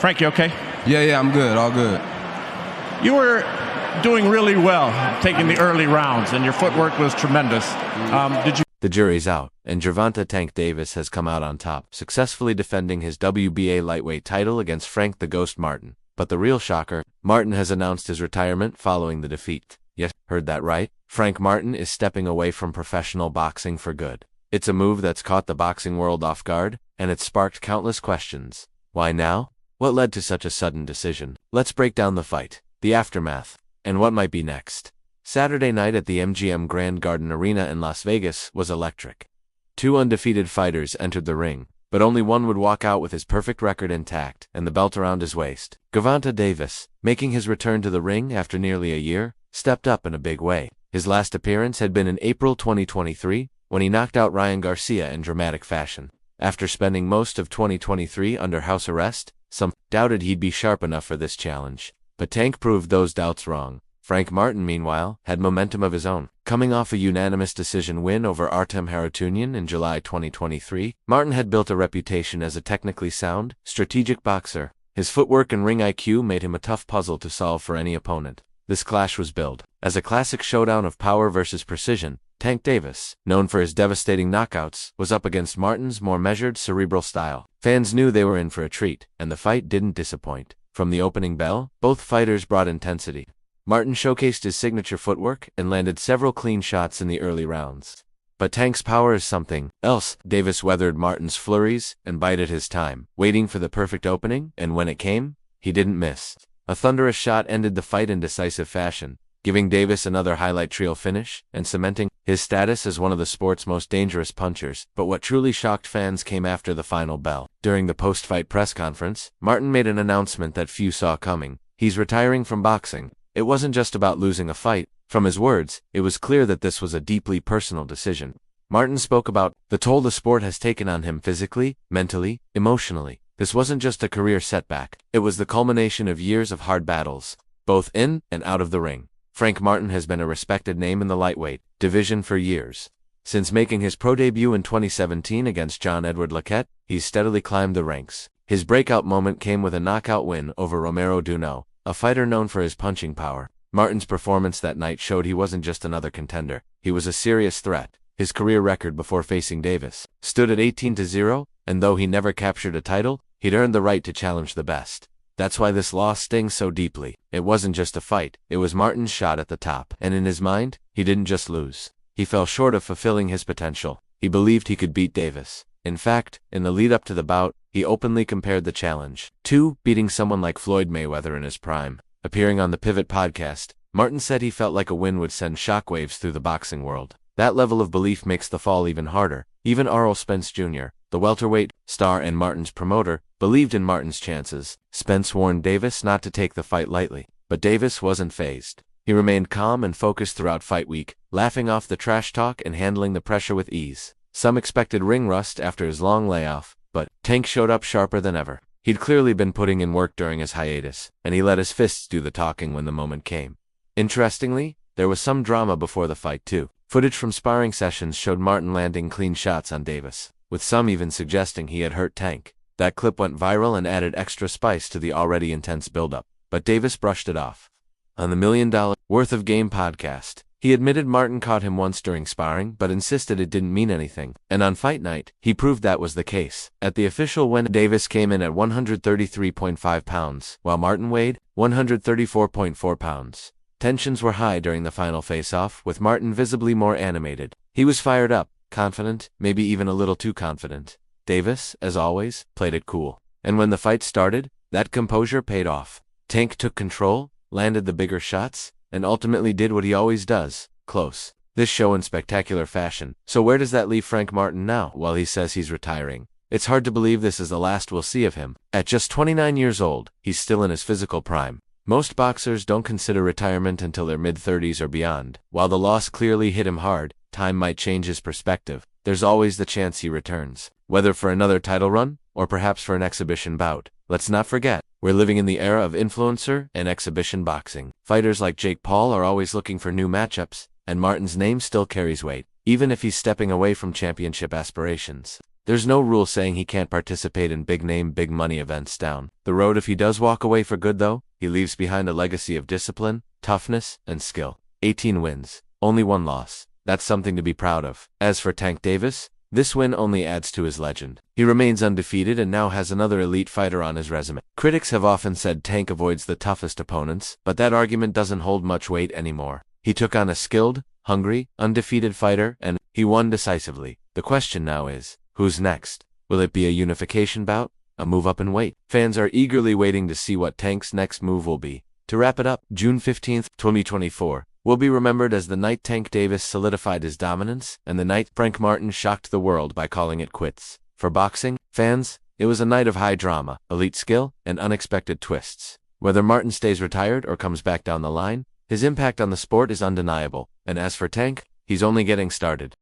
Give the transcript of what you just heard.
Frank, you okay? Yeah, I'm good, all good. You were doing really well taking the early rounds, and your footwork was tremendous. The jury's out, and Gervonta "Tank" Davis has come out on top, successfully defending his WBA lightweight title against Frank the Ghost Martin. But the real shocker, Martin has announced his retirement following the defeat. Yes, heard that right. Frank Martin is stepping away from professional boxing for good. It's a move that's caught the boxing world off guard, and it's sparked countless questions. Why now? What led to such a sudden decision? Let's break down the fight, the aftermath, and what might be next. Saturday night at the MGM Grand Garden Arena in Las Vegas was electric. Two undefeated fighters entered the ring, but only one would walk out with his perfect record intact and the belt around his waist. Gervonta Davis, making his return to the ring after nearly a year, stepped up in a big way. His last appearance had been in April 2023, when he knocked out Ryan Garcia in dramatic fashion. After spending most of 2023 under house arrest, some doubted he'd be sharp enough for this challenge. But Tank proved those doubts wrong. Frank Martin, meanwhile, had momentum of his own. Coming off a unanimous decision win over Artem Harutyunyan in July 2023, Martin had built a reputation as a technically sound, strategic boxer. His footwork and ring IQ made him a tough puzzle to solve for any opponent. This clash was billed as a classic showdown of power versus precision. Tank Davis, known for his devastating knockouts, was up against Martin's more measured, cerebral style. Fans knew they were in for a treat, and the fight didn't disappoint. From the opening bell, both fighters brought intensity. Martin showcased his signature footwork and landed several clean shots in the early rounds. But Tank's power is something else. Davis weathered Martin's flurries and bided his time, waiting for the perfect opening, and when it came, he didn't miss. A thunderous shot ended the fight in decisive fashion, giving Davis another highlight reel finish and cementing his status as one of the sport's most dangerous punchers. But what truly shocked fans came after the final bell. During the post-fight press conference, Martin made an announcement that few saw coming. He's retiring from boxing. It wasn't just about losing a fight. From his words, it was clear that this was a deeply personal decision. Martin spoke about the toll the sport has taken on him physically, mentally, emotionally. This wasn't just a career setback. It was the culmination of years of hard battles, both in and out of the ring. Frank Martin has been a respected name in the lightweight division for years. Since making his pro debut in 2017 against John Edward Laquette, he's steadily climbed the ranks. His breakout moment came with a knockout win over Romero Duno, a fighter known for his punching power. Martin's performance that night showed he wasn't just another contender. He was a serious threat. His career record before facing Davis stood at 18-0, and though he never captured a title, he'd earned the right to challenge the best. That's why this loss stings so deeply. It wasn't just a fight, it was Martin's shot at the top. And in his mind, he didn't just lose. He fell short of fulfilling his potential. He believed he could beat Davis. In fact, in the lead up to the bout, he openly compared the challenge to beating someone like Floyd Mayweather in his prime. Appearing on the Pivot podcast, Martin said he felt like a win would send shockwaves through the boxing world. That level of belief makes the fall even harder. Even Errol Spence Jr., the welterweight star and Martin's promoter, believed in Martin's chances. Spence warned Davis not to take the fight lightly, but Davis wasn't fazed. He remained calm and focused throughout fight week, laughing off the trash talk and handling the pressure with ease. Some expected ring rust after his long layoff, but Tank showed up sharper than ever. He'd clearly been putting in work during his hiatus, and he let his fists do the talking when the moment came. Interestingly, there was some drama before the fight too. Footage from sparring sessions showed Martin landing clean shots on Davis, with some even suggesting he had hurt Tank. That clip went viral and added extra spice to the already intense buildup, but Davis brushed it off. On the $1 Million Worth of Game podcast, he admitted Martin caught him once during sparring but insisted it didn't mean anything, and on fight night, he proved that was the case. At the official when Davis came in at 133.5 pounds, while Martin weighed 134.4 pounds. Tensions were high during the final face-off, with Martin visibly more animated. He was fired up, confident, maybe even a little too confident. Davis, as always, played it cool. And when the fight started, that composure paid off. Tank took control, landed the bigger shots, and ultimately did what he always does, close. This show in spectacular fashion. So where does that leave Frank Martin now? While he says he's retiring, it's hard to believe this is the last we'll see of him. At just 29 years old, he's still in his physical prime. Most boxers don't consider retirement until their mid-30s or beyond. While the loss clearly hit him hard, time might change his perspective. There's always the chance he returns, whether for another title run, or perhaps for an exhibition bout. Let's not forget, we're living in the era of influencer and exhibition boxing. Fighters like Jake Paul are always looking for new matchups, and Martin's name still carries weight, even if he's stepping away from championship aspirations. There's no rule saying he can't participate in big-name, big-money events down the road. If he does walk away for good, though, he leaves behind a legacy of discipline, toughness, and skill. 18 wins, only 1 loss. That's something to be proud of. As for Tank Davis, this win only adds to his legend. He remains undefeated and now has another elite fighter on his resume. Critics have often said Tank avoids the toughest opponents, but that argument doesn't hold much weight anymore. He took on a skilled, hungry, undefeated fighter, and he won decisively. The question now is, who's next? Will it be a unification bout? A move up in weight? Fans are eagerly waiting to see what Tank's next move will be. To wrap it up, June 15, 2024, will be remembered as the night Tank Davis solidified his dominance, and the night Frank Martin shocked the world by calling it quits. For boxing fans, it was a night of high drama, elite skill, and unexpected twists. Whether Martin stays retired or comes back down the line, his impact on the sport is undeniable, and as for Tank, he's only getting started.